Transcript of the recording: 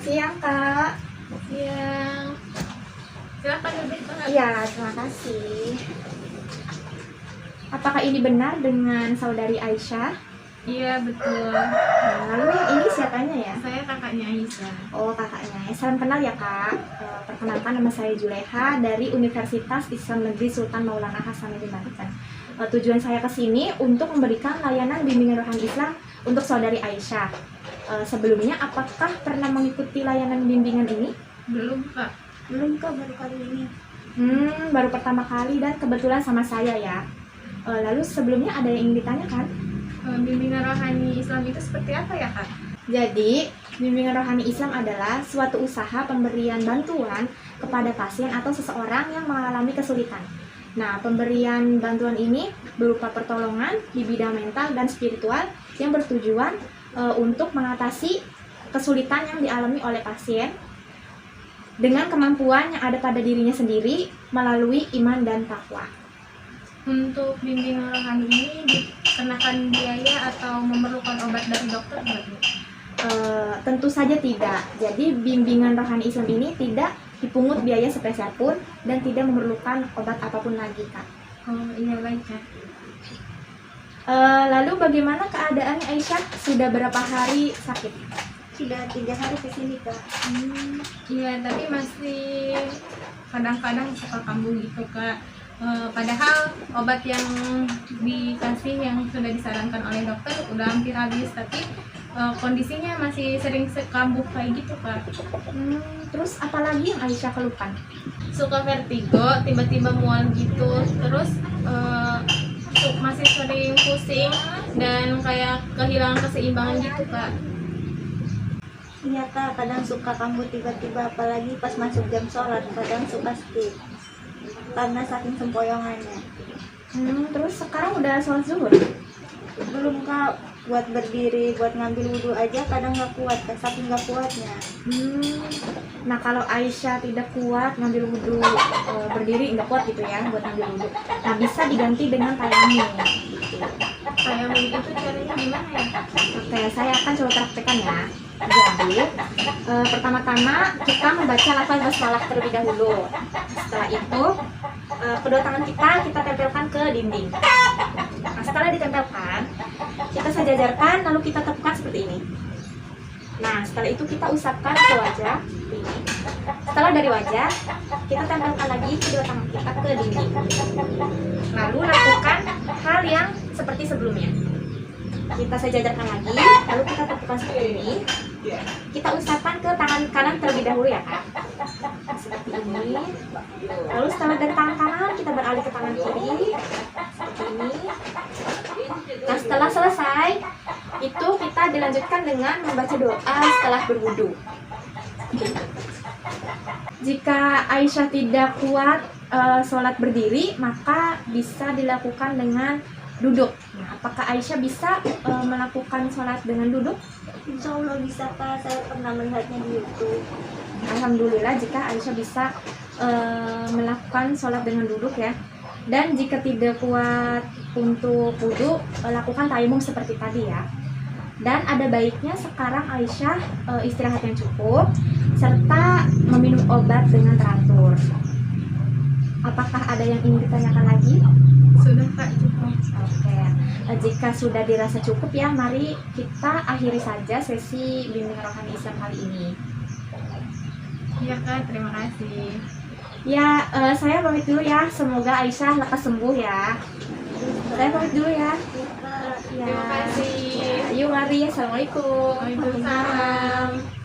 siang, Kak. Siang. Silakan duduk, Kak. Iya, terima kasih. Apakah ini benar dengan saudari Aisyah? Iya, betul. Nah, lalu yang ini siapanya ya? Saya kakaknya Aisyah. Oh, kakaknya. Salam kenal ya, Kak. Perkenalkan, nama saya Juleha dari Universitas Islam Negeri Sultan Maulana Hasanuddin Banten. Tujuan saya ke sini untuk memberikan layanan bimbingan rohani Islam untuk saudari Aisyah. Sebelumnya, apakah pernah mengikuti layanan bimbingan ini? Belum, Kak. Belum, Kak, baru kali ini. Baru pertama kali dan kebetulan sama saya ya. Lalu sebelumnya ada yang ingin ditanyakan? Bimbingan rohani Islam itu seperti apa ya, Kak? Jadi, bimbingan rohani Islam adalah suatu usaha pemberian bantuan kepada pasien atau seseorang yang mengalami kesulitan. Nah, pemberian bantuan ini berupa pertolongan di bidang mental dan spiritual yang bertujuan untuk mengatasi kesulitan yang dialami oleh pasien dengan kemampuan yang ada pada dirinya sendiri melalui iman dan takwa. Untuk bimbingan rohani ini dikenakan biaya atau memerlukan obat dari dokter nggak, Bu? Tentu saja tidak. Jadi bimbingan rohani Islam ini tidak dipungut biaya sepeser pun dan tidak memerlukan obat apapun lagi, Kak. Oh iya, baik, Kak. Lalu bagaimana keadaan Aisyah? Sudah berapa hari sakit? Sudah 3 hari ke sini, Kak. Iya, tapi masih kadang-kadang suka kambuh gitu, Kak. Padahal obat yang dikasih yang sudah disarankan oleh dokter udah hampir habis, tapi kondisinya masih sering kambuh kayak gitu, Kak. Terus apalagi yang Aisyah keluhkan? Suka vertigo, tiba-tiba mual gitu, terus masih sering pusing dan kayak kehilangan keseimbangan gitu, Kak. Iya, Kak, kadang suka kambuh tiba-tiba, apalagi pas masuk jam sholat, kadang suka skip karena saking sempoyongannya. Terus sekarang udah sholat zuhur? Belum, Kak, buat berdiri, buat ngambil wudhu aja kadang nggak kuat, Kak, saking nggak kuatnya. Nah, kalau Aisyah tidak kuat ngambil wudhu, berdiri nggak kuat gitu ya buat ngambil wudhu, nah bisa diganti dengan tayamum. Tayamum itu caranya gimana ya, Kak? Oke, saya akan coba praktekkan ya. Jadi, pertama-tama kita membaca lafaz basmalah terlebih dahulu. Setelah itu, kedua tangan kita tempelkan ke dinding. Nah, setelah ditempelkan, kita sejajarkan lalu kita tepukkan seperti ini. Nah, setelah itu kita usapkan ke wajah. Setelah dari wajah, kita tempelkan lagi kedua tangan kita ke dinding. Lalu lakukan hal yang seperti sebelumnya. Kita sejajarkan lagi, lalu kita tepukkan seperti ini. Kita usapkan ke tangan kanan terlebih dahulu ya, Kak. Seperti ini. Lalu setelah dari tangan kanan, kita beralih ke tangan kiri. Seperti ini. Nah, setelah selesai, itu kita dilanjutkan dengan membaca doa setelah berwudu. Jika Aisyah tidak kuat sholat berdiri, maka bisa dilakukan dengan duduk. Nah, apakah Aisyah bisa melakukan sholat dengan duduk? Insya Allah bisa, Kak, saya pernah melihatnya di YouTube. Alhamdulillah jika Aisyah bisa melakukan sholat dengan duduk ya. Dan jika tidak kuat untuk wudhu, lakukan tayamum seperti tadi ya. Dan ada baiknya sekarang Aisyah istirahat yang cukup serta meminum obat dengan teratur. Apakah ada yang ingin ditanyakan lagi? Sudah, Kak, cukup. Oke, jika sudah dirasa cukup ya, mari kita akhiri saja sesi bimbingan rohani Islam kali ini. Iya, Kak, terima kasih. Ya, saya pamit dulu ya. Semoga Aisyah lekas sembuh ya. Saya pamit dulu ya. Ya. Terima kasih. Yuk, mari. Assalamualaikum. Waalaikumsalam.